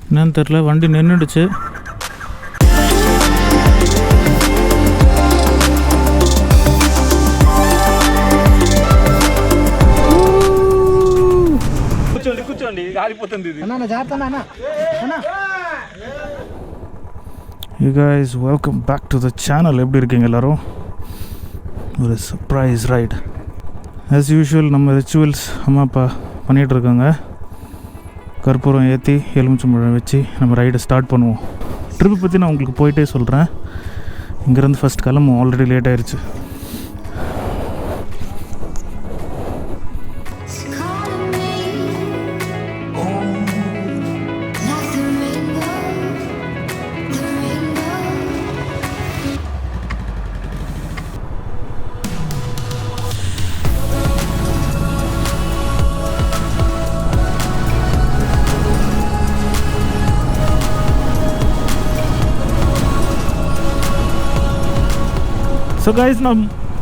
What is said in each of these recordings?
என்னன்னு தெரியல, வண்டி நின்றுடுச்சு. You guys, welcome back to the channel. எப்படி இருக்கீங்க எல்லாரும்? ஒரு சர்ப்ரைஸ் ரைட். ஆஸ் யூஷுவல் நம்ம ரிச்சுவல்ஸ் அம்மா அப்பா பண்ணிகிட்ருக்காங்க. கற்பூரம் ஏற்றி எலுமிச்சம்பழம் வச்சு நம்ம ரைடை ஸ்டார்ட் பண்ணுவோம். ட்ரிப்பு பற்றி நான் உங்களுக்கு போயிட்டே சொல்கிறேன். இங்கேருந்து ஃபஸ்ட் கிளம்புவோம், ஆல்ரெடி லேட் ஆயிடுச்சு. ஸோ கைஸ், நான்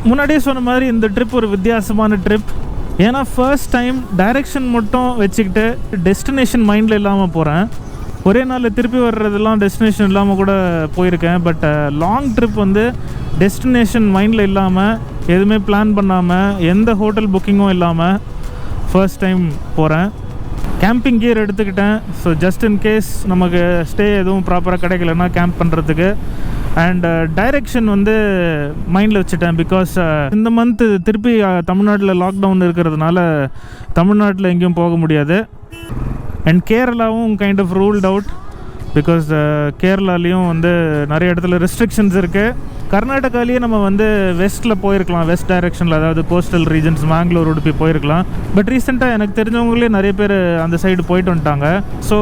முன்னாடியே சொன்ன மாதிரி இந்த ட்ரிப் ஒரு வித்தியாசமான ட்ரிப். ஏன்னா ஃபர்ஸ்ட் டைம் டைரெக்ஷன் மட்டும் வச்சுக்கிட்டு டெஸ்டினேஷன் மைண்டில் இல்லாமல் போகிறேன். ஒரே நாளில் திருப்பி வர்றதெல்லாம் டெஸ்டினேஷன் இல்லாமல் கூட போயிருக்கேன். பட் லாங் ட்ரிப் வந்து டெஸ்டினேஷன் மைண்டில் இல்லாமல், எதுவுமே பிளான் பண்ணாமல், எந்த ஹோட்டல் புக்கிங்கும் இல்லாமல் ஃபர்ஸ்ட் டைம் போகிறேன். கேம்பிங் கியர் எடுத்துக்கிட்டேன். ஸோ ஜஸ்ட் இன் கேஸ் நமக்கு ஸ்டே எதுவும் ப்ராப்பராக கிடைக்கலன்னா கேம்ப் பண்ணுறதுக்கு. அண்ட் டைரெக்ஷன் வந்து மைண்டில் வச்சுட்டேன். பிகாஸ் இந்த மந்த்து திருப்பி தமிழ்நாட்டில் லாக்டவுன் இருக்கிறதுனால தமிழ்நாட்டில் எங்கேயும் போக முடியாது. அண்ட் கேரளாவும் kind of ruled out. Because கேரளாலேயும் வந்து நிறைய இடத்துல ரெஸ்ட்ரிக்ஷன்ஸ் இருக்குது. கர்நாடகாலேயே நம்ம வந்து வெஸ்ட்டில் போயிருக்கலாம், வெஸ்ட் டைரெக்ஷனில், அதாவது கோஸ்டல் ரீஜன்ஸ் மேங்களூர் உடுப்பி போயிருக்கலாம். பட் ரீசெண்டாக எனக்கு தெரிஞ்சவங்களே நிறைய பேர் அந்த சைடு போயிட்டு வந்துட்டாங்க. So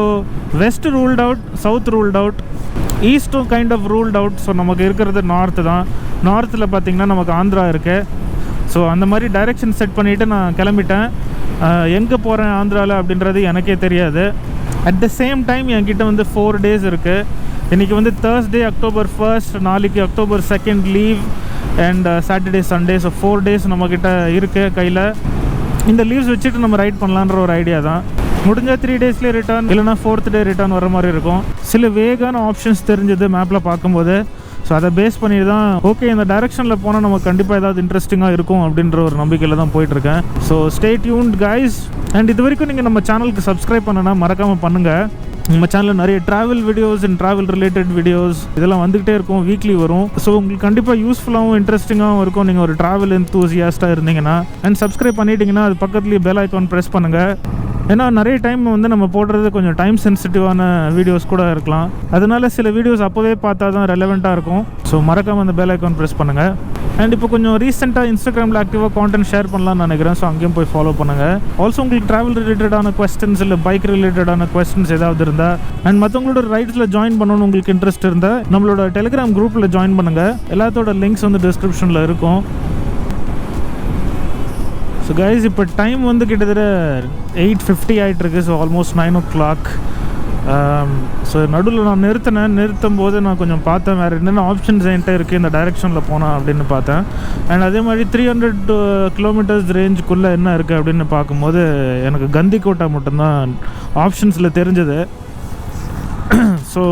west ruled out, south ruled out, ஈஸ்ட்டும் kind of ruled out. So நமக்கு இருக்கிறது நார்த்து தான். நார்த்தில் பார்த்திங்கன்னா நமக்கு ஆந்திரா இருக்குது. ஸோ அந்த மாதிரி டைரெக்ஷன் செட் பண்ணிவிட்டு நான் கிளம்பிட்டேன். எங்கே போகிறேன் ஆந்திராவில் அப்படின்றது எனக்கே தெரியாது. அட் த சேம் டைம் என்கிட்ட வந்து 4 days இருக்குது. இன்றைக்கி வந்து Thursday October 1st, நாளைக்கு October 2nd leave, and Saturday Sunday. So 4 days நம்மக்கிட்ட இருக்குது கையில். இந்த லீவ்ஸ் வச்சுட்டு நம்ம ரைட் பண்ணலான்ற ஒரு ஐடியா தான். முடிஞ்சால் 3 daysலேயே ரிட்டர்ன், இல்லைனா 4th day ரிட்டர்ன் வர மாதிரி இருக்கும். சில வேகான ஆப்ஷன்ஸ் தெரிஞ்சது மேப்பில் பார்க்கும்போது. ஸோ அதை பேஸ் பண்ணி தான் ஓகே இந்த டைரெக்ஷனில் போனால் நமக்கு கண்டிப்பாக ஏதாவது இன்ட்ரெஸ்டிங்காக இருக்கும் அப்படின்ற ஒரு நம்பிக்கையில் தான் போயிட்டுருக்கேன். So stay tuned guys. And இது வரைக்கும் நீங்கள் நம்ம சேனலுக்கு சப்ஸ்கிரைப் பண்ணனா மறக்காமல் பண்ணுங்கள். நம்ம சேனலில் நிறைய travel videos and travel related videos இதெல்லாம் வந்துகிட்டே இருக்கும், வீக்லி வரும். ஸோ உங்களுக்கு கண்டிப்பாக யூஸ்ஃபுல்லாகவும் இன்ட்ரெஸ்டிங்காகவும் இருக்கும் நீங்கள் ஒரு ட்ராவல் என்தூசியாஸ்ட்டாக இருந்தீங்கன்னா. அண்ட் சப்ஸ்கிரைப் பண்ணிட்டீங்கன்னா அது பக்கத்துலேயே பெல் ஐக்கான் ப்ரெஸ் பண்ணுங்கள். ஏன்னா நிறைய டைம் வந்து நம்ம போடுறது கொஞ்சம் டைம் சென்சிட்டிவான வீடியோஸ் கூட இருக்கலாம். அதனால சில வீடியோஸ் அப்போவே பார்த்தா தான் ரெலவெண்ட்டாக இருக்கும். ஸோ மறக்காமல் அந்த பெல் ஐக்கான் ப்ரெஸ் பண்ணுங்கள். அண்ட் இப்போ கொஞ்சம் ரீசெண்டாக இன்ஸ்டாகிராமில் ஆக்டிவாக கான்டென்ட் ஷேர் பண்ணலாம்னு நினைக்கிறேன். ஸோ அங்கேயும் போய் ஃபாலோ பண்ணுங்கள். ஆல்சோ உங்களுக்கு ட்ராவல் ரிலேட்டடான கொஸ்டின்ஸ் இல்லை பைக் ரிலேட்டடான கொஸ்டின்ஸ் ஏதாவது இருந்தால், அண்ட் மற்றவங்களோட ரைட்ஸில் ஜாயின் பண்ணணும்னு உங்களுக்கு இன்ட்ரெஸ்ட் இருந்தால் நம்மளோட டெலிகிராம் குரூப்பில் ஜாயின் பண்ணுங்கள். எல்லாத்தோட லிங்க்ஸ் வந்து டிஸ்கிரிப்ஷனில் இருக்கும். ஸோ கைஸ், இப்போ டைம் வந்து கிட்டத்தட்ட 8:50 ஆகிட்டுருக்கு. So almost 9 o'clock. ஸோ நடுவில் நான் நிறுத்தும் போது நான் கொஞ்சம் பார்த்தேன் வேறு என்னென்ன ஆப்ஷன்ஸ் என்கிட்ட இருக்குது இந்த டைரெக்ஷனில் போனால் அப்படின்னு பார்த்தேன். அண்ட் அதே மாதிரி 300 kilometers ரேஞ்சுக்குள்ளே என்ன இருக்குது அப்படின்னு பார்க்கும்போது எனக்கு கந்திக்கோட்டா மட்டும்தான் ஆப்ஷன்ஸில் தெரிஞ்சது. ஸோ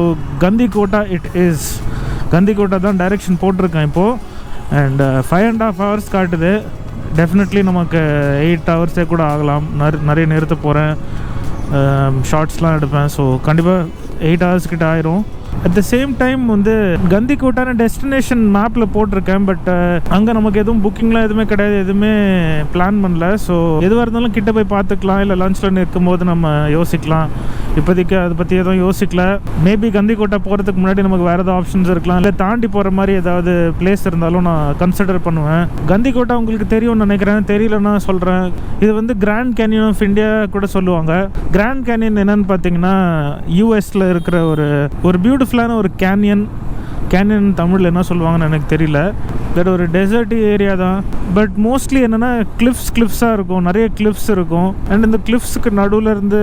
கந்திக்கோட்டா கந்திக்கோட்டா தான் டைரெக்ஷன் போட்டிருக்கேன் இப்போது. அண்ட் 5.5 hours காட்டுது. டெஃபினெட்லி நமக்கு 8 hours கூட ஆகலாம். நிறைய நிறுத்த போகிறேன், ஷார்ட்ஸ்லாம் எடுப்பேன். ஸோ கண்டிப்பாக 8 hours கிட்ட ஆயிரும். அட் த சேம் டைம் வந்து கந்திக்கோட்டான டெஸ்டினேஷன் மேப்பில் போட்டிருக்கேன். பட் அங்கே நமக்கு எதுவும் புக்கிங்லாம் எதுவுமே கிடையாது, எதுவுமே பிளான் பண்ணல. ஸோ எதுவாக இருந்தாலும் கிட்ட போய் பார்த்துக்கலாம், இல்லை லஞ்சில் நிற்கும் போது நம்ம யோசிக்கலாம். இப்போதைக்கு அதை பற்றி எதுவும் யோசிக்கல. மேபி கந்திக்கோட்டா போகிறதுக்கு முன்னாடி நமக்கு வேறு ஏதாவது ஆப்ஷன்ஸ் இருக்கலாம், இல்லை தாண்டி போகிற மாதிரி ஏதாவது பிளேஸ் இருந்தாலும் நான் கன்சிடர் பண்ணுவேன். கந்திக்கோட்டா உங்களுக்கு தெரியும்னு நினைக்கிறேன், தெரியலன்னா சொல்கிறேன். இது வந்து கிராண்ட் கேனியன் ஆஃப் இந்தியா கூட சொல்லுவாங்க. கிராண்ட் கேனியன் என்னன்னு பார்த்தீங்கன்னா யூஎஸில் இருக்கிற ஒரு பியூட்டிஃபுல்லான ஒரு கேனியன் தமிழில் என்ன சொல்லுவாங்கன்னு எனக்கு தெரியல. பட் ஒரு டெசர்ட் ஏரியா தான். பட் மோஸ்ட்லி என்னென்னா கிளிஃப்ஸாக இருக்கும், நிறைய கிளிஃப்ஸ் இருக்கும். அண்ட் இந்த கிளிஃப்ஸுக்கு நடுவில் இருந்து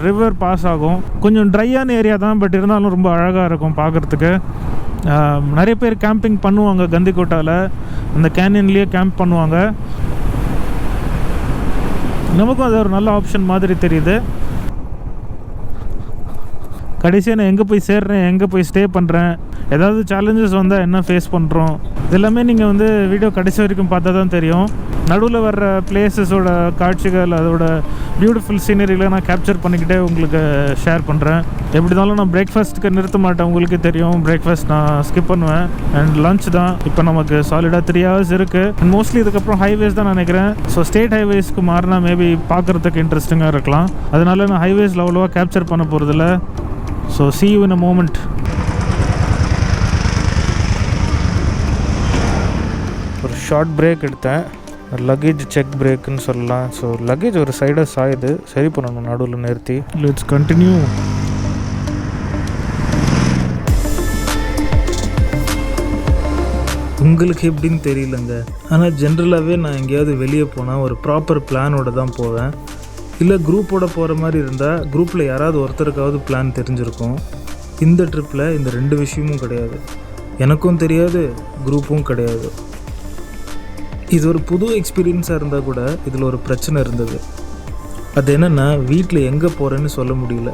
ரிவர் பாஸ் ஆகும். கொஞ்சம் ட்ரையான ஏரியா தான், பட் இருந்தாலும் ரொம்ப அழகாக இருக்கும் பார்க்குறதுக்கு. நிறைய பேர் கேம்பிங் பண்ணுவாங்க கந்திக்கோட்டாவில், அந்த கேனியன்லேயே கேம்ப் பண்ணுவாங்க. நமக்கும் அது ஒரு நல்ல ஆப்ஷன் மாதிரி தெரியுது. கடைசியாக நான் எங்கே போய் சேர்றேன், எங்கே போய் ஸ்டே பண்ணுறேன், ஏதாவது சேலஞ்சஸ் வந்தால் என்ன ஃபேஸ் பண்ணுறோம், இதெல்லாமே நீங்கள் வந்து வீடியோ கடைசி வரைக்கும் பார்த்தா தான் தெரியும். நடுவில் வர்ற பிளேஸஸோட காட்சிகள், அதோட பியூட்டிஃபுல் சீனரியில் நான் கேப்சர் பண்ணிக்கிட்டே உங்களுக்கு ஷேர் பண்ணுறேன். எப்படி இருந்தாலும் நான் பிரேக்ஃபாஸ்ட்டுக்கு நிறுத்த மாட்டேன், உங்களுக்கு தெரியும். பிரேக்ஃபாஸ்ட் நான் ஸ்கிப் பண்ணுவேன். அண்ட் லஞ்ச் தான். இப்போ நமக்கு சாலிடாக 3 hours இருக்குது. அண்ட் மோஸ்ட்லி இதுக்கப்புறம் ஹைவேஸ் தான் நினைக்கிறேன். ஸோ ஸ்டேட் ஹைவேஸ்க்கு மாறினா மேபி பார்க்குறதுக்கு இன்ட்ரெஸ்டிங்காக இருக்கலாம். அதனால நான் ஹைவேஸில் அவ்வளோவா கேப்சர் பண்ண போகிறதில்ல. So see you in a moment. ஒரு ஷார்ட் பிரேக் எடுத்தேன். லக்கேஜ் செக் பிரேக்குன்னு சொல்லலாம். ஸோ லக்கேஜ் ஒரு சைடாக சாயுது, சரி பண்ணணும் நடுவில் நிறுத்தி. Let's continue. உங்களுக்கு எப்படின்னு தெரியலங்க, ஆனால் ஜென்ரலாகவே நான் எங்கேயாவது வெளியே போனால் ஒரு ப்ராப்பர் பிளானோட தான் போவேன். இல்லை குரூப்போட போகிற மாதிரி இருந்தால் குரூப்பில் யாராவது ஒருத்தருக்காவது பிளான் தெரிஞ்சிருக்கும். இந்த ட்ரிப்பில் இந்த 2 விஷயமும் கிடையாது. எனக்கும் தெரியாது, குரூப்பும் கிடையாது. இது ஒரு புது எக்ஸ்பீரியன்ஸாக இருந்தால் கூட இதில் ஒரு பிரச்சனை இருந்தது. அது என்னென்னா, வீட்டில் எங்கே போகிறேன்னு சொல்ல முடியல.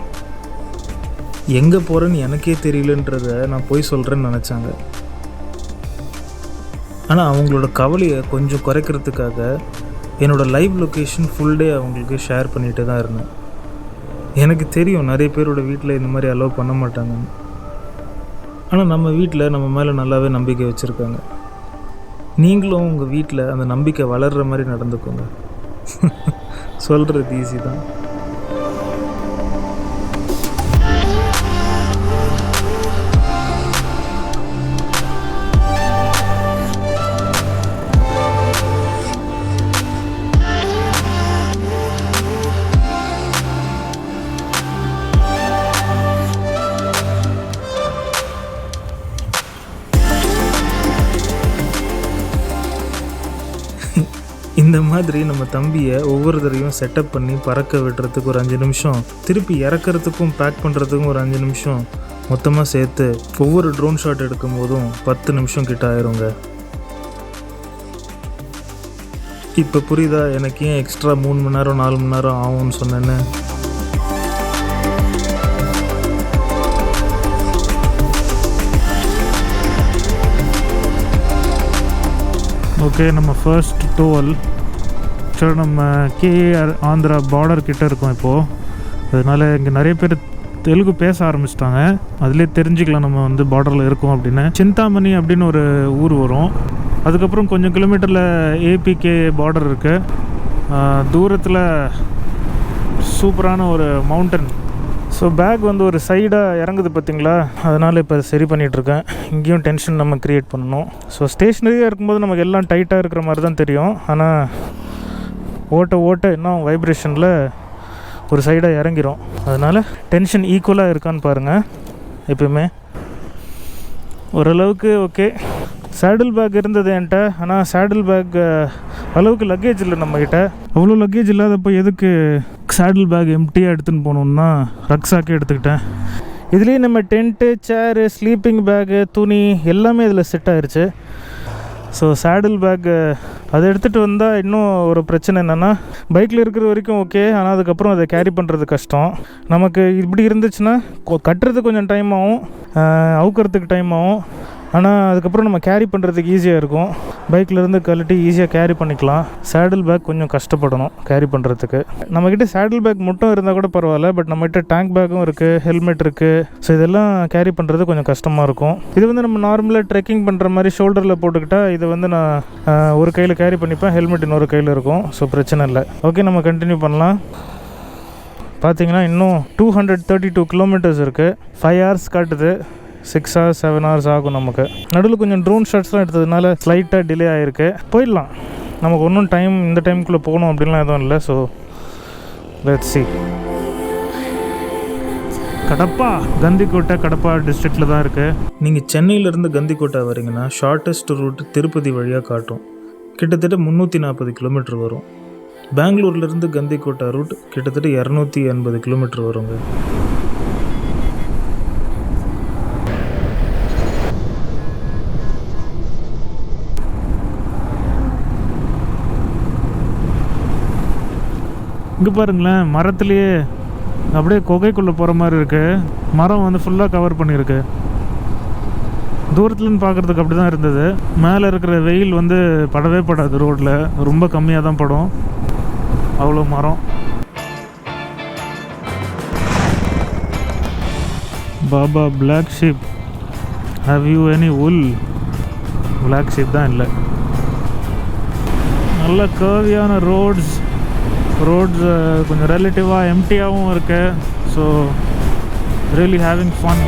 எங்கே போகிறேன்னு எனக்கே தெரியலன்றதை நான் போய் சொல்கிறேன்னு நினச்சாங்க. ஆனால் அவங்களோட கவலையை கொஞ்சம் குறைக்கிறதுக்காக என்னோடய லைவ் லொக்கேஷன் ஃபுல் டே அவங்களுக்கு ஷேர் பண்ணிகிட்டு தான் இருந்தேன். எனக்கு தெரியும் நிறைய பேரோட வீட்டில் இந்த மாதிரி அலோவ் பண்ண மாட்டாங்கன்னு. ஆனால் நம்ம வீட்டில் நம்ம மேலே நல்லாவே நம்பிக்கை வச்சுருக்காங்க. நீங்களும் உங்கள் வீட்டில் அந்த நம்பிக்கை வளர்கிற மாதிரி நடந்துக்கோங்க. சொல்கிறது ஈஸி தான். இந்த மாதிரி நம்ம தம்பியை ஒவ்வொரு தடவையும் செட்டப் பண்ணி பறக்க விடுறதுக்கு ஒரு 5 நிமிஷம், திருப்பி இறக்கிறதுக்கும் பேக் பண்ணுறதுக்கும் ஒரு 5 நிமிஷம், மொத்தமாக சேர்த்து ஒவ்வொரு ட்ரோன் ஷாட் எடுக்கும் போதும் 10 நிமிஷம் கிட்ட ஆயிருங்க. இப்போ புரியுதா எனக்கு ஏன் எக்ஸ்ட்ரா 3 மணி நேரம் 4 மணி நேரம் ஆகும்னு சொன்னேன்னு? ஓகே, நம்ம ஃபர்ஸ்ட் டோல் நம்ம கேஆர் ஆந்திரா பார்டர் கிட்டே இருக்கோம் இப்போது. அதனால் இங்கே நிறைய பேர் தெலுங்கு பேச ஆரம்பிச்சிட்டாங்க. அதிலே தெரிஞ்சுக்கலாம் நம்ம வந்து பார்டரில் இருக்கோம் அப்படின்னு. சிந்தாமணி அப்படின்னு ஒரு ஊர் வரும். அதுக்கப்புறம் கொஞ்சம் கிலோமீட்டரில் ஏபிகே பார்டர் இருக்குது. தூரத்தில் சூப்பரான ஒரு மவுண்டன். ஸோ பேக் வந்து ஒரு சைடாக இறங்குது பார்த்திங்களா, அதனால் இப்போ சரி பண்ணிகிட்ருக்கேன். இங்கேயும் டென்ஷன் நம்ம க்ரியேட் பண்ணணும். ஸோ ஸ்டேஷ்னரியாக இருக்கும்போது நமக்கு எல்லாம் டைட்டாக இருக்கிற மாதிரி தான் தெரியும். ஆனால் ஓட்ட இன்னும் வைப்ரேஷனில் ஒரு சைடாக இறங்கிரும். அதனால் டென்ஷன் ஈக்குவலாக இருக்கான்னு பாருங்கள். எப்பயுமே ஓரளவுக்கு ஓகே. சேடில் பேக் இருந்தது என்கிட்ட, ஆனால் சேடில் பேக் அளவுக்கு லக்கேஜ் இல்லை நம்மக்கிட்ட. அவ்வளோ லக்கேஜ் இல்லாதப்போ எதுக்கு சேடில் பேக் எம்டியாக எடுத்துன்னு போகணுன்னா ரக்ஸாக்கே எடுத்துக்கிட்டேன். இதுலேயே நம்ம டென்ட்டு, சேரு, ஸ்லீப்பிங் பேக்கு, துணி எல்லாமே இதில் செட் ஆயிடுச்சு. ஸோ சேடில் பேக்கு அதை எடுத்துகிட்டு வந்தால் இன்னும் ஒரு பிரச்சனை என்னென்னா, பைக்கில் இருக்கிற வரைக்கும் ஓகே, ஆனால் அதுக்கப்புறம் அதை கேரி பண்ணுறது கஷ்டம். நமக்கு இப்படி இருந்துச்சுன்னா கட்டுறதுக்கு கொஞ்சம் டைம் ஆகும், அவுக்கிறதுக்கு டைம் ஆகும். ஆனால் அதுக்கப்புறம் நம்ம கேரி பண்ணுறதுக்கு ஈஸியாக இருக்கும். பைக்கிலேருந்து கழட்டி ஈஸியாக கேரி பண்ணிக்கலாம். சேடில் பேக் கொஞ்சம் கஷ்டப்படணும் கேரி பண்ணுறதுக்கு. நம்மக்கிட்ட சேடில் பேக் மட்டும் இருந்தால் கூட பரவாயில்ல, பட் நம்மகிட்ட டேங்க் பேக்கும் இருக்குது, ஹெல்மெட் இருக்குது. ஸோ இதெல்லாம் கேரி பண்ணுறது கொஞ்சம் கஷ்டமாக இருக்கும். இது வந்து நம்ம நார்மலாக ட்ரெக்கிங் பண்ணுற மாதிரி ஷோல்டரில் போட்டுக்கிட்டால் இது வந்து நான் ஒரு கையில் கேரி பண்ணிப்பேன், ஹெல்மெட் இன்னொரு கையில் இருக்கும். ஸோ பிரச்சனை இல்லை. ஓகே, நம்ம கண்டினியூ பண்ணலாம். பார்த்தீங்கன்னா இன்னும் 232 கிலோமீட்டர்ஸ் இருக்குது. 5 hours காட்டுது. 6 hours 7 hours ஆகும் நமக்கு. நடுவில் கொஞ்சம் ட்ரோன் ஷாட்ஸ்லாம் எடுத்ததுனால ஸ்லைட்டாக டிலே ஆகிருக்கு. போயிடலாம், நமக்கு ஒன்றும் டைம் இந்த டைமுக்குள்ளே போகணும் அப்படின்லாம் எதுவும் இல்லை. So let's see. Kadapa, Gandikota Kadapa டிஸ்ட்ரிக்டில் தான் இருக்குது. நீங்கள் சென்னையிலேருந்து கந்திக்கோட்டை வரீங்கன்னா ஷார்ட்டஸ்ட் ரூட் திருப்பதி வழியாக காட்டும். கிட்டத்தட்ட 340 கிலோமீட்டர் வரும். பெங்களூர்லேருந்து கந்திக்கோட்டை ரூட் கிட்டத்தட்ட 280 கிலோமீட்டர் வருங்க. இங்கே பாருங்களேன், மரத்துலேயே அப்படியே குகைக்குள்ளே போகிற மாதிரி இருக்குது. மரம் வந்து ஃபுல்லாக கவர் பண்ணியிருக்கு. தூரத்துலேருந்து பார்க்குறதுக்கு அப்படி தான் இருந்தது. மேலே இருக்கிற வெயில் வந்து படவே படாது, ரோட்டில் ரொம்ப கம்மியாக தான் படும், அவ்வளோ மரம். Baa black sheep, have you any wool? Black sheep தான் இல்லை. நல்ல கர்வியான ரோட்ஸ் கொஞ்சம் ரிலேட்டிவாக எம்டியாகவும் இருக்குது. So really having fun.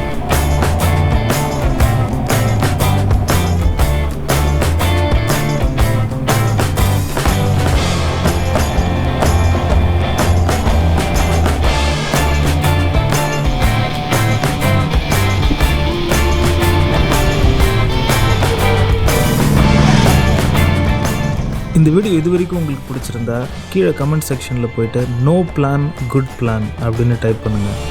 இந்த வீடியோ இது வரைக்கும் உங்களுக்கு பிடிச்சிருந்தா கீழே கமெண்ட் செக்ஷனில் போய்ட்டு நோ பிளான் குட் பிளான் அப்படின்னு டைப் பண்ணுங்கள்.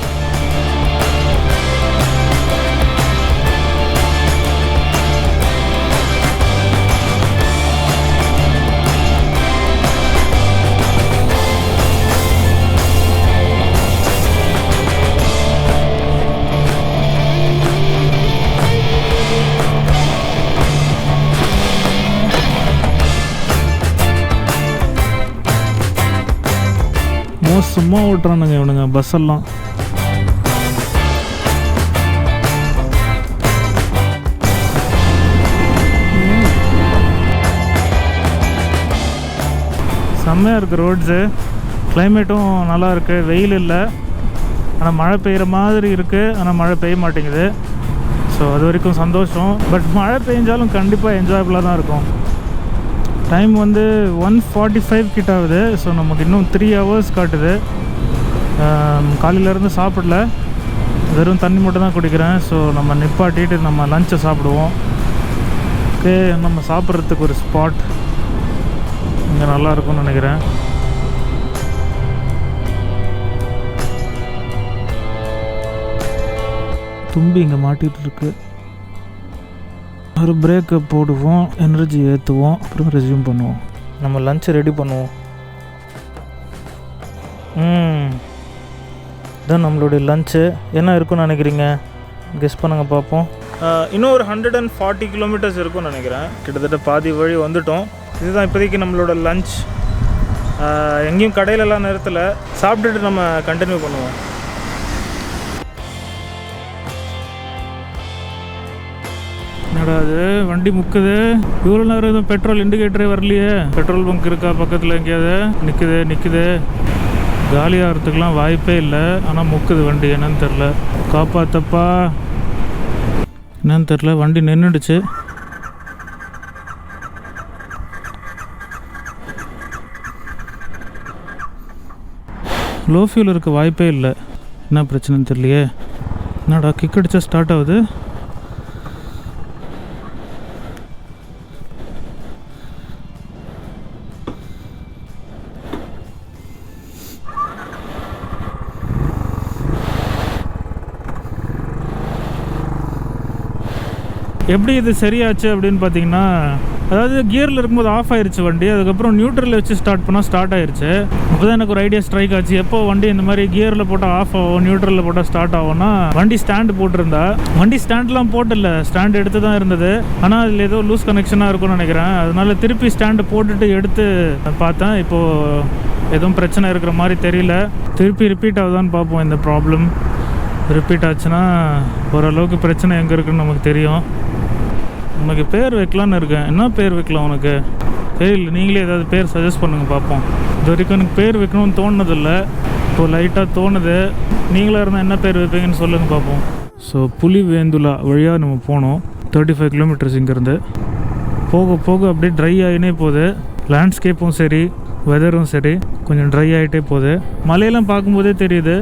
சும்மா ஓட்டுறானுங்க இவனுங்க பஸ்ஸெல்லாம். செம்மையாக இருக்குது ரோட்ஸு. கிளைமேட்டும் நல்லா இருக்குது, வெயில் இல்லை, ஆனால் மழை பெய்கிற மாதிரி இருக்குது, ஆனால் மழை பெய்ய மாட்டேங்குது. ஸோ அது வரைக்கும் சந்தோஷம். பட் மழை பெஞ்சாலும் கண்டிப்பாக என்ஜாயபுளாக தான் இருக்கும். டைம் வந்து 1:45 கிட்ட ஆகுது. ஸோ நமக்கு இன்னும் 3 hours காட்டுது. காலையிலேருந்து சாப்பிடல, வெறும் தண்ணி மட்டும் தான் குடிக்கிறேன். ஸோ நம்ம நிப்பாட்டிட்டு நம்ம லஞ்சை சாப்பிடுவோம். ஓகே, நம்ம சாப்பிட்றதுக்கு ஒரு ஸ்பாட் இங்கே நல்லா இருக்கும்னு நினைக்கிறேன். தும்பி இங்கே மாட்டிகிட்டு இருக்கு. ஒரு பிரேக்கை போடுவோம், எனர்ஜி ஏற்றுவோம், அப்புறம் ரெஸ்யூம் பண்ணுவோம். நம்ம லஞ்சை ரெடி பண்ணுவோம். இதுதான் நம்மளுடைய லஞ்சு. என்ன இருக்குன்னு நினைக்கிறீங்க? கெஸ் பண்ணுங்கள் பார்ப்போம். இன்னும் ஒரு 140 kilometers இருக்கும்னு நினைக்கிறேன். கிட்டத்தட்ட பாதி வழி வந்துட்டோம். இதுதான் இப்போதைக்கு நம்மளோட லஞ்ச். எங்கேயும் கடையிலலாம் நிறுத்தலை, சாப்பிட்டுட்டு நம்ம கண்டினியூ பண்ணுவோம். என்னடா அது வண்டி முக்குது, இவ்வளோ நேரம் எதுவும் பெட்ரோல் இண்டிகேட்டரே வரலையே. பெட்ரோல் பங்க் இருக்கா பக்கத்தில்? எங்கேயாவது நிற்குது. காலியாகிறதுக்கெலாம் வாய்ப்பே இல்லை, ஆனால் முக்குது வண்டி. என்னன்னு தெரில, காப்பாற்றப்பா. என்னன்னு தெரில, வண்டி நின்றுடுச்சு. லோ ஃபியூல் இருக்க வாய்ப்பே இல்லை. என்ன பிரச்சனைன்னு தெரியலையே. என்னடா கிக் அடித்தா ஸ்டார்ட் ஆகுது. எப்படி இது சரியாச்சு அப்படின்னு பார்த்தீங்கன்னா, அதாவது கியரில் இருக்கும்போது ஆஃப் ஆயிடுச்சு வண்டி. அதுக்கப்புறம் நியூட்ரலில் வச்சு ஸ்டார்ட் பண்ணால் ஸ்டார்ட் ஆயிடுச்சு. அப்போ தான் எனக்கு ஒரு ஐடியா ஸ்ட்ரைக் ஆச்சு. எப்போ வண்டி இந்த மாதிரி கியரில் போட்டால் ஆஃப் ஆகும், நியூட்ரலில் போட்டால் ஸ்டார்ட் ஆகும்னா, வண்டி ஸ்டாண்டு போட்டிருந்தா. வண்டி ஸ்டாண்ட்லாம் போட்டில்ல, ஸ்டாண்டு எடுத்து தான் இருந்தது. ஆனால் அதில் ஏதோ லூஸ் கனெக்ஷனாக இருக்கும்னு நினைக்கிறேன். அதனால திருப்பி ஸ்டாண்டு போட்டுட்டு எடுத்து பார்த்தேன். இப்போது எதுவும் பிரச்சனை இருக்கிற மாதிரி தெரியல. திருப்பி ரிப்பீட் ஆகுதான்னு பார்ப்போம். இந்த ப்ராப்ளம் ரிப்பீட் ஆச்சுன்னா ஓரளவுக்கு பிரச்சனை எங்கே இருக்குன்னு நமக்கு தெரியும். உனக்கு பேர் வைக்கலான்னு இருக்கேன். என்ன பேர் வைக்கலாம் உனக்கு? தெரியல, நீங்களே ஏதாவது பேர் சஜஸ்ட் பண்ணுங்கள் பார்ப்போம். இது வரைக்கும் எனக்கு பேர் வைக்கணும்னு தோணுதில்லை, இப்போது லைட்டாக தோணுது. நீங்களாக இருந்தால் என்ன பேர் வைப்பீங்கன்னு சொல்லுங்கள் பார்ப்போம். ஸோ புலி வேந்துலா வழியாக நம்ம போனோம். 35 kilometers இங்கேருந்து. போக போக அப்படியே ட்ரை ஆகினே போகுது. லேண்ட்ஸ்கேப்பும் சரி, வெதரும் சரி, கொஞ்சம் ட்ரை ஆகிட்டே போகுது. மலையெல்லாம் பார்க்கும்போதே தெரியுது.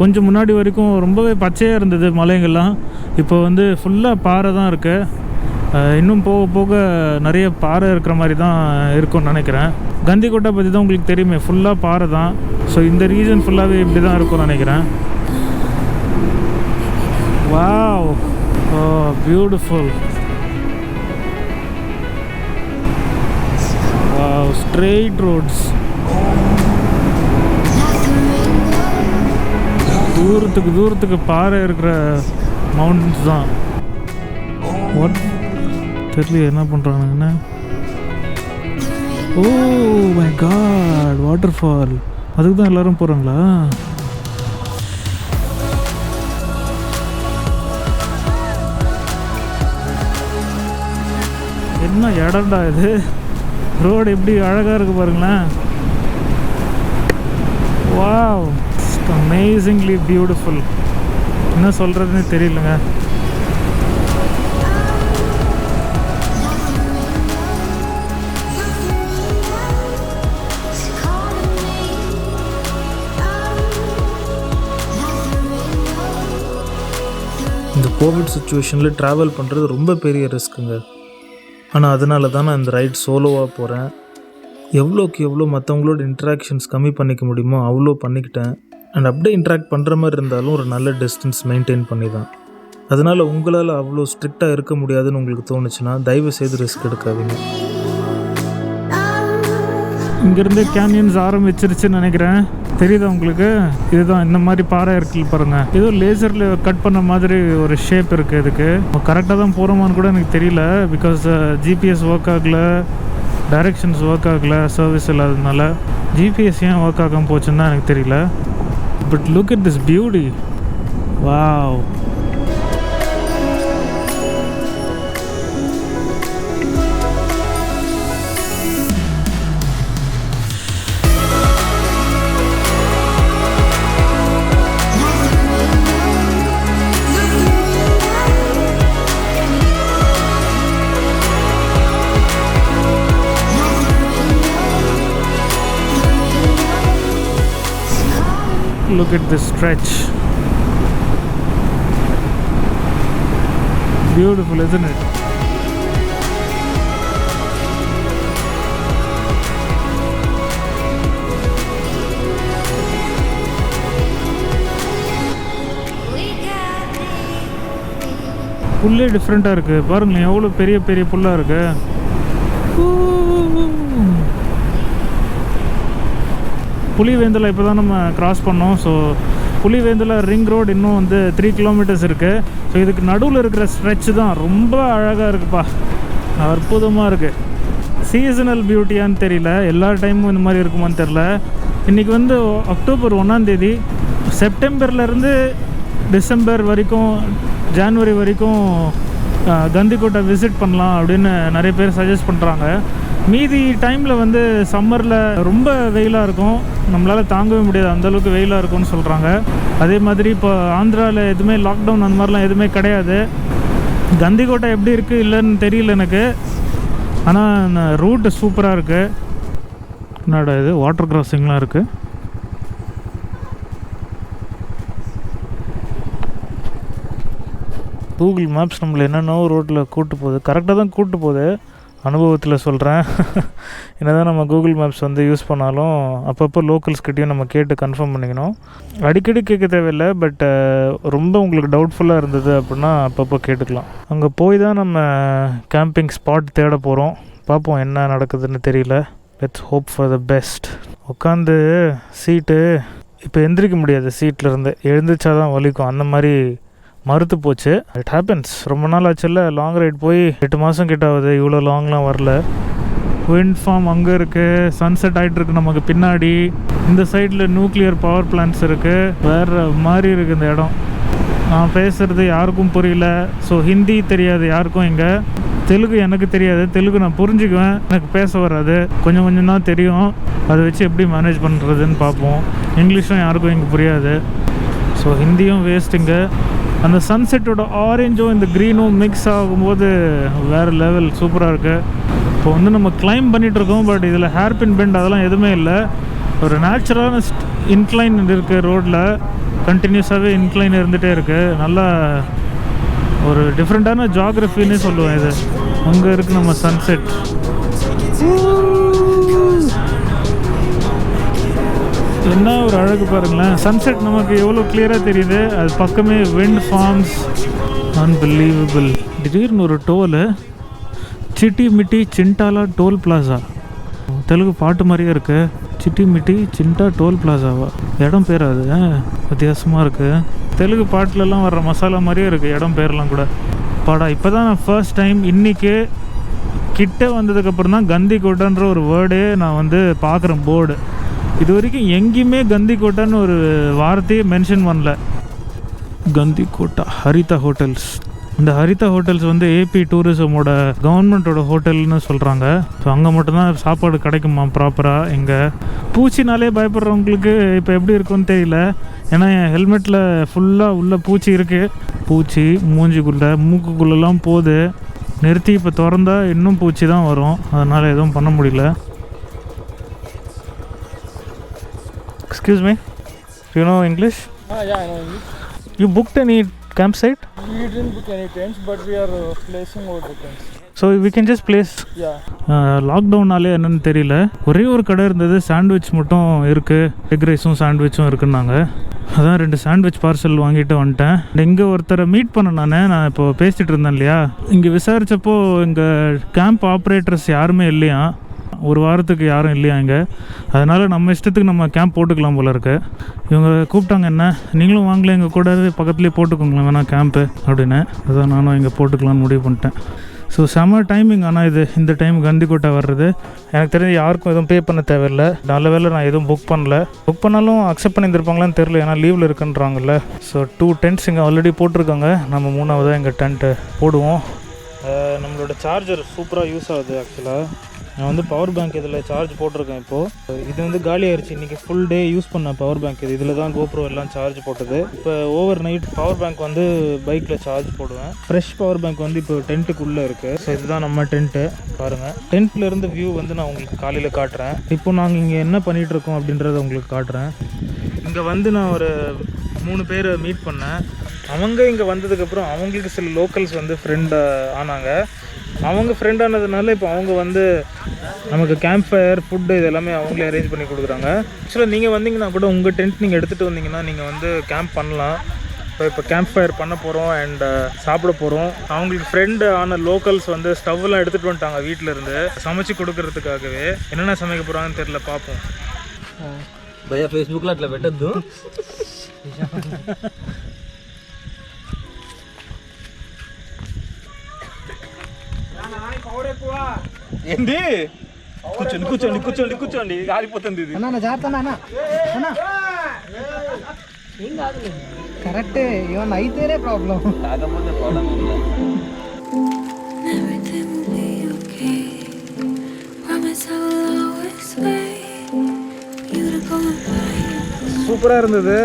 கொஞ்சம் முன்னாடி வரைக்கும் ரொம்பவே பச்சையாக இருந்தது மலைங்கள்லாம். இப்போ வந்து ஃபுல்லாக பாறை தான் இருக்குது. இன்னும் போக போக நிறைய பாறை இருக்கிற மாதிரி தான் இருக்கும்னு நினைக்கிறேன். கந்திக்கோட்டை பற்றி தான் உங்களுக்கு தெரியுமே, ஃபுல்லாக பாறை தான். ஸோ இந்த ரீஜன் ஃபுல்லாகவே இப்படி தான் இருக்கும்னு நினைக்கிறேன். Wow, oh beautiful. Wow, straight roads. தூரத்துக்கு பாறை இருக்கிற மவுண்டன்ஸ் தான். வாட் தெரியல என்ன பண்ணுறானுங்கன்னு. Oh my God, waterfall. அதுக்கு தான் எல்லோரும் போகிறாங்களா? என்ன இடம்டா இது, ரோடு எப்படி அழகாக இருக்குது பாருங்களேன். Wow, amazingly beautiful. என்ன சொல்கிறதுன்னு தெரியலங்க. இந்த கோவிட் சுச்சுவேஷனில் ட்ராவல் பண்ணுறது ரொம்ப பெரிய ரிஸ்க்குங்க. ஆனால் அதனால தான் நான் இந்த ரைட் சோலோவாக போகிறேன். எவ்வளோக்கு எவ்வளோ மற்றவங்களோட இன்ட்ராக்ஷன்ஸ் கம்மி பண்ணிக்க முடியுமோ அவ்வளோ பண்ணிக்கிட்டேன். அண்ட் அப்படியே இன்ட்ராக்ட் பண்ணுற மாதிரி இருந்தாலும் ஒரு நல்ல டிஸ்டன்ஸ் மெயின்டைன் பண்ணி தான். அதனால் உங்களால் அவ்வளோ ஸ்ட்ரிக்டாக இருக்க முடியாதுன்னு உங்களுக்கு தோணுச்சுன்னா தயவு செய்து ரிஸ்க் எடுக்காதீங்க. இங்கேருந்து கேனியன்ஸ் ஆரம்பிச்சிருச்சுன்னு நினைக்கிறேன். தெரியுதா உங்களுக்கு? இதுதான் இந்த மாதிரி பாறை இருக்குல்ல பாருங்கள். ஏதோ லேசரில் கட் பண்ண மாதிரி ஒரு ஷேப் இருக்குது. இதுக்கு கரெக்டாக தான் போகிறோமான்னு கூட எனக்கு தெரியல. பிகாஸ் ஜிபிஎஸ் ஒர்க் ஆகலை, டைரெக்ஷன்ஸ் ஒர்க் ஆகலை, சர்வீஸ் இல்லாததுனால. ஜிபிஎஸ் ஏன் ஒர்க் ஆகாமல் போச்சுன்னு தான் எனக்கு தெரியல. But look at this beauty. Wow, look at this stretch. Beautiful, isn't it? புல்லே டிஃப்ரெண்ட்டாக இருக்குது பாருங்களேன். எவ்வளோ பெரிய பெரிய புல்லாக இருக்குது. புலிவேந்தில் இப்போ தான் நம்ம கிராஸ் பண்ணோம். ஸோ புலிவேந்தில் ரிங் ரோடு இன்னும் வந்து 3 கிலோமீட்டர்ஸ் இருக்குது. ஸோ இதுக்கு நடுவில் இருக்கிற ஸ்ட்ரெச் தான் ரொம்ப அழகாக இருக்குப்பா, அற்புதமாக இருக்குது. சீசனல் பியூட்டியான்னு தெரியல, எல்லா டைமும் இந்த மாதிரி இருக்குமான்னு தெரில. இன்றைக்கி வந்து அக்டோபர் 1ஆம் தேதி. செப்டம்பர்லேருந்து டிசம்பர் வரைக்கும், ஜான்வரி வரைக்கும் கந்திக்கோட்டை விசிட் பண்ணலாம் அப்படின்னு நிறைய பேர் சஜஸ்ட் பண்ணுறாங்க. மீதி டைமில் வந்து சம்மரில் ரொம்ப வெயிலாக இருக்கும், நம்மளால் தாங்கவே முடியாது, அந்தளவுக்கு வெயிலாக இருக்கும்னு சொல்கிறாங்க. அதே மாதிரி இப்போ ஆந்திராவில் எதுவுமே லாக்டவுன் அந்த மாதிரிலாம் எதுவுமே கிடையாது. கந்திக்கோட்டை எப்படி இருக்குது இல்லைன்னு தெரியல எனக்கு. ஆனால் ரூட்டு சூப்பராக இருக்குது. என்னடா இது, வாட்டர் கிராசிங்லாம் இருக்குது. கூகுள் மேப்ஸ் நம்மளை என்னென்னோ ரோட்டில் கூட்டு போகுது. கரெக்டாக தான் கூட்டு போகுது, அனுபவத்தில் சொல்கிறேன். என்ன தான் நம்ம கூகுள் மேப்ஸ் வந்து யூஸ் பண்ணாலும் அப்பப்போ லோக்கல்ஸ்கிட்டையும் நம்ம கேட்டு கன்ஃபார்ம் பண்ணிக்கணும். அடிக்கடி கேட்க தேவையில்லை, பட் ரொம்ப உங்களுக்கு டவுட்ஃபுல்லாக இருந்தது அப்படின்னா அப்பப்போ கேட்டுக்கலாம். அங்கே போய் தான் நம்ம கேம்பிங் ஸ்பாட் தேட போகிறோம். பார்ப்போம் என்ன நடக்குதுன்னு தெரியல. Let's hope for the best. உட்காந்து சீட்டு இப்போ எந்திரிக்க முடியாது, சீட்லேருந்து எழுந்திரிச்சா தான் வலிக்கும், அந்த மாதிரி மறுத்து போச்சு. It happens. ரொம்ப நாள் ஆச்சுல்ல லாங் ரைட் போய், 8 மாதம் கிட்ட ஆகுது, இவ்வளோ லாங்லாம் வரல. விண்ட் ஃபார்ம் அங்கே இருக்குது, சன்செட் ஆகிட்டுருக்கு நமக்கு பின்னாடி. இந்த சைடில் நியூக்ளியர் பவர் பிளான்ட்ஸ் இருக்குது. வேறு மாதிரி இருக்குது இந்த இடம். நான் பேசுகிறது யாருக்கும் புரியல. ஸோ ஹிந்தி தெரியாது யாருக்கும். இங்கே தெலுங்கு எனக்கு தெரியாது, தெலுங்கு நான் புரிஞ்சுக்குவேன், எனக்கு பேச வராது, கொஞ்சம் கொஞ்சம் தான் தெரியும். அதை வச்சு எப்படி மேனேஜ் பண்ணுறதுன்னு பார்ப்போம். இங்கிலீஷும் யாருக்கும் இங்கே புரியாது. ஸோ ஹிந்தியும் வேஸ்ட்டுங்க. அந்த சன்செட்டோட ஆரஞ்சும் இந்த க்ரீனும் மிக்ஸ் ஆகும்போது வேறு லெவல் சூப்பராக இருக்குது. இப்போ வந்து நம்ம கிளைம் பண்ணிகிட்ருக்கோம், பட் இதில் ஹேர்பின் பெண்ட் அதெல்லாம் எதுவுமே இல்லை. ஒரு நேச்சுரலான இன்க்ளைன் இருக்குது ரோட்டில், கண்டினியூஸாகவே இன்க்ளைன் இருந்துகிட்டே இருக்குது. நல்லா ஒரு டிஃப்ரெண்ட்டான ஜாகிரஃபின்னே சொல்லுவேன் இது. அங்கே இருக்குது நம்ம சன்செட். என்ன ஒரு அழகு பாருங்களேன். சன்செட் நமக்கு எவ்வளோ கிளியராக தெரியுது. அது பக்கமே விண்ட் ஃபார்ம்ஸ். அன்பிலீவபிள். திடீர்னு ஒரு டோலு, சிட்டி மிட்டி சிண்டாலா டோல் பிளாசா. தெலுங்கு பாட்டு மாதிரியே இருக்குது. சிட்டி மிட்டி சின்டா டோல் பிளாசாவா இடம் பேர் அது வித்தியாசமாக இருக்குது. தெலுங்கு பாட்டிலலாம் வர்ற மசாலா மாதிரியே இருக்குது இடம் பேர்லாம் கூட. பாடா இப்போ தான் நான் ஃபர்ஸ்ட் டைம் இன்றைக்கி கிட்டே வந்ததுக்கப்புறம் தான் கந்திக்கோட்டான்ற ஒரு வேர்டே நான் வந்து பார்க்குறேன் போர்டு. இது வரைக்கும் எங்கேயுமே கந்திக்கோட்டான்னு ஒரு வார்த்தையே மென்ஷன் பண்ணல. கந்திக்கோட்டா ஹரிதா ஹோட்டல்ஸ். இந்த ஹரிதா ஹோட்டல்ஸ் வந்து ஏபி டூரிசமோட கவர்மெண்ட்டோட ஹோட்டல்னு சொல்கிறாங்க. ஸோ அங்கே மட்டும்தான் சாப்பாடு கிடைக்குமா ப்ராப்பராக. இங்கே பூச்சினாலே பயப்படுறவங்களுக்கு இப்போ எப்படி இருக்குன்னு தெரியல. ஏன்னா என் ஹெல்மெட்டில் ஃபுல்லாக உள்ள பூச்சி இருக்குது. பூச்சி மூஞ்சிக்குள்ளே மூக்குக்குள்ளெல்லாம் போகுது. நிறுத்தி இப்போ திறந்தா இன்னும் பூச்சி தான் வரும். அதனால் எதுவும் பண்ண முடியல. Excuse me, you know English? Yeah, I know English. You booked any campsite? We didn't book any tents, but we are placing over the tents. So we can just place. Yeah. லாக்டவுனாலே என்னன்னு தெரியல. ஒரே ஒரு கடை இருந்தது, sandwich மட்டும் இருக்குது. Egg ரைஸும் சாண்ட்விச்சும் இருக்குன்னாங்க. அதான் 2 சாண்ட்விச் பார்சல் வாங்கிட்டு வந்துட்டேன். இங்கே ஒருத்தரை மீட் பண்ண நான் இப்போ பேசிகிட்டு இருந்தேன் இல்லையா, இங்கே விசாரித்தப்போ இங்கே கேம்ப் ஆப்ரேட்டர்ஸ் யாருமே இல்லையா, ஒரு வாரத்துக்கு யாரும் இல்லையா இங்கே. அதனால் நம்ம இஷ்டத்துக்கு நம்ம கேம்ப் போட்டுக்கலாம் போல இருக்கு. இவங்க கூப்பிட்டாங்க, என்ன நீங்களும் வாங்கல எங்கள் கூட பக்கத்துலேயே போட்டுக்கோங்களேன் வேணா கேம்ப்பு அப்படின்னு. அதான் நானும் இங்கே போட்டுக்கலான்னு முடிவு பண்ணிட்டேன். ஸோ செம்ம டைமிங். ஆனால் இந்த டைம் கந்திக்கோட்டா வர்றது எனக்கு தெரிஞ்சு யாருக்கும் எதுவும் பே பண்ண தேவையில்லை. நல்ல வேலை நான் எதுவும் புக் பண்ணல. புக் பண்ணாலும் அக்செப்ட் பண்ணியிருந்திருப்பாங்களான்னு தெரில, ஏன்னா லீவில் இருக்குன்றாங்கல்ல. ஸோ 2 டென்ட்ஸ் இங்கே ஆல்ரெடி போட்டிருக்காங்க. நம்ம 3ஆவதாக எங்கள் டென்ட்டு போடுவோம். நம்மளோட சார்ஜர் சூப்பராக யூஸ் ஆகுது. ஆக்சுவலாக நான் வந்து பவர் பேங்க் இதில் சார்ஜ் போட்டிருக்கேன். இப்போது இது வந்து காலி ஆயிடுச்சு. இன்றைக்கி ஃபுல் டே யூஸ் பண்ண பவர் பேங்க் இது. இதில் தான் கோப்ரோ எல்லாம் சார்ஜ் போட்டது. இப்போ ஓவர் நைட் பவர் பேங்க் வந்து பைக்கில் சார்ஜ் போடுவேன். ஃப்ரெஷ் பவர் பேங்க் வந்து இப்போ டென்ட்டுக்குள்ளே இருக்குது. ஸோ இதுதான் நம்ம டென்ட்டு. பாருங்கள், டென்ட்லேருந்து வியூ வந்து நான் உங்களுக்கு காலையில் காட்டுறேன். இப்போ நாங்கள் இங்கே என்ன பண்ணிகிட்ருக்கோம் அப்படின்றத உங்களுக்கு காட்டுறேன். இங்கே வந்து நான் ஒரு 3 பேரை மீட் பண்ணேன். அவங்க இங்கே வந்ததுக்கப்புறம் அவங்களுக்கு சில லோக்கல்ஸ் வந்து ஃப்ரெண்ட் ஆனாங்க. அவங்க ஃப்ரெண்ட் ஆனதுனால இப்போ அவங்க வந்து நமக்கு கேம்ப் ஃபயர் ஃபுட்டு இது எல்லாமே அவங்களே அரேஞ்ச் பண்ணி கொடுக்குறாங்க. ஆக்சுவலாக நீங்கள் வந்தீங்கன்னா கூட உங்கள் டென்ட் நீங்கள் எடுத்துகிட்டு வந்தீங்கன்னா நீங்கள் வந்து கேம்ப் பண்ணலாம். இப்போ கேம்ப் ஃபயர் பண்ண போகிறோம் அண்ட் சாப்பிட போகிறோம். அவங்களுக்கு ஃப்ரெண்டு ஆன லோக்கல்ஸ் வந்து ஸ்டவ்லாம் எடுத்துகிட்டு வந்துட்டாங்க வீட்டிலேருந்து சமைச்சு கொடுக்கறதுக்காகவே. என்னென்ன சமைக்க போகிறாங்கன்னு தெரியல, பார்ப்போம். భయ్యా ఫేస్బుక్లో అట్లా పెట్టద్దు. ఏంటి కూర్చోండి కూర్చోండి కూర్చోండి కూర్చోండి ఆగిపోతుంది ఇది. అన్న జాగ్రత్త ఏం కాదు, కరెక్టే. ఏమన్నా అయితేనే ప్రాబ్లం, కాకపోతే ప్రాబ్లం ఉందా? சூப்பராக இருந்தது.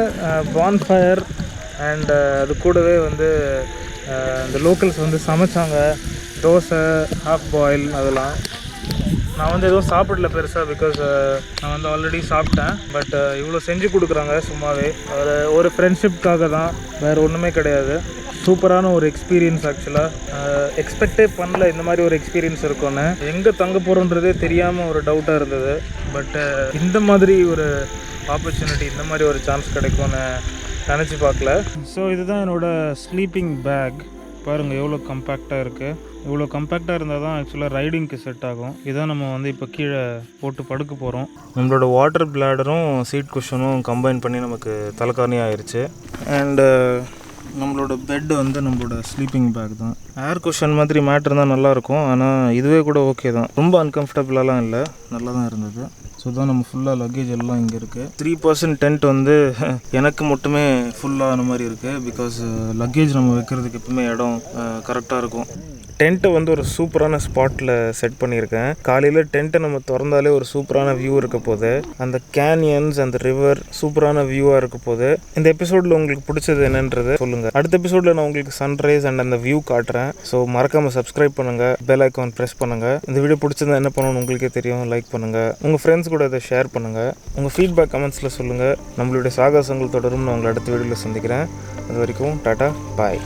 பான் ஃபயர் அண்ட் அது கூடவே வந்து இந்த லோக்கல்ஸ் வந்து சமைச்சாங்க. தோசை, ஹாஃப் பாயில் அதெல்லாம். நான் வந்து எதுவும் சாப்பிடல பெருசாக, பிகாஸ் நான் வந்து ஆல்ரெடி சாப்பிட்டேன். பட் இவ்வளோ செஞ்சு கொடுக்குறாங்க சும்மாவே. ஒரு ஃப்ரெண்ட்ஷிப்காக தான், வேறு ஒன்றுமே கிடையாது. சூப்பரான ஒரு எக்ஸ்பீரியன்ஸ். ஆக்சுவலாக எக்ஸ்பெக்டே பண்ணல இந்த மாதிரி ஒரு எக்ஸ்பீரியன்ஸ் இருக்கும்னு. எங்கே தங்க போகிறோன்றதே தெரியாமல் ஒரு டவுட்டாக இருந்தது. பட் இந்த மாதிரி ஒரு ஆப்பர்ச்சுனிட்டி, இந்த மாதிரி ஒரு சான்ஸ் கிடைக்கும்னு நினச்சி பார்க்கல. ஸோ இதுதான் என்னோடய ஸ்லீப்பிங் பேக். பாருங்கள் எவ்வளோ கம்பேக்டாக இருக்குது. இவ்வளோ கம்பேக்டாக இருந்தால் தான் ஆக்சுவலாக ரைடிங்க்கு செட் ஆகும். இதான் நம்ம வந்து இப்போ கீழே போட்டு படுக்க போகிறோம். நம்மளோட வாட்டர் பிளாடரும் சீட் குஷனும் கம்பைன் பண்ணி நமக்கு தலைக்காணி ஆயிடுச்சு. அண்டு நம்மளோட பெட்டு வந்து நம்மளோட ஸ்லீப்பிங் பேக் தான். ஏர் குஷன் மாதிரி மேட்ரு தான் நல்லாயிருக்கும். ஆனால் இதுவே கூட ஓகே தான், ரொம்ப அன்கம்ஃபர்டபுளாலாம் இல்லை, நல்லா தான் இருந்தது. ஸோ தான் நம்ம ஃபுல்லாக லக்கேஜ் எல்லாம் இங்கே இருக்குது. 3% டென்ட் வந்து எனக்கு மட்டுமே ஃபுல்லான மாதிரி இருக்குது. பிகாஸ் லக்கேஜ் நம்ம வைக்கிறதுக்கு எப்பவுமே இடம் கரெக்டாக இருக்கும். டென்ட்டை வந்து ஒரு சூப்பரான ஸ்பாட்டில் செட் பண்ணியிருக்கேன். காலையில் டென்ட்டை நம்ம திறந்தாலே ஒரு சூப்பரான வியூ இருக்க போது, அந்த கேனியன்ஸ், அந்த ரிவர் சூப்பரான வியூவாக இருக்க போது. இந்த எபிசோடில் உங்களுக்கு பிடிச்சது என்னன்றது சொல்லுங்கள். அடுத்த எபிசோடில் நான் உங்களுக்கு சன்ரைஸ் அண்ட் அந்த வியூ காட்டுறேன். ஸோ மறக்காமல் சப்ஸ்கிரைப் பண்ணுங்கள், பெல் ஐக்கான் ப்ரெஸ் பண்ணுங்கள். இந்த வீடியோ பிடிச்சதா என்ன பண்ணணும்னு உங்களுக்கே தெரியும். லைக் பண்ணுங்கள், உங்கள் ஃப்ரெண்ட்ஸ் கூட இதை ஷேர் பண்ணுங்கள், உங்கள் ஃபீட்பேக் கமெண்ட்ஸில் சொல்லுங்கள். நம்மளுடைய சாகசங்கள் தொடரும். நான் உங்களை அடுத்த வீடியோவில் சந்திக்கிறேன். அது வரைக்கும் டாட்டா, பாய்.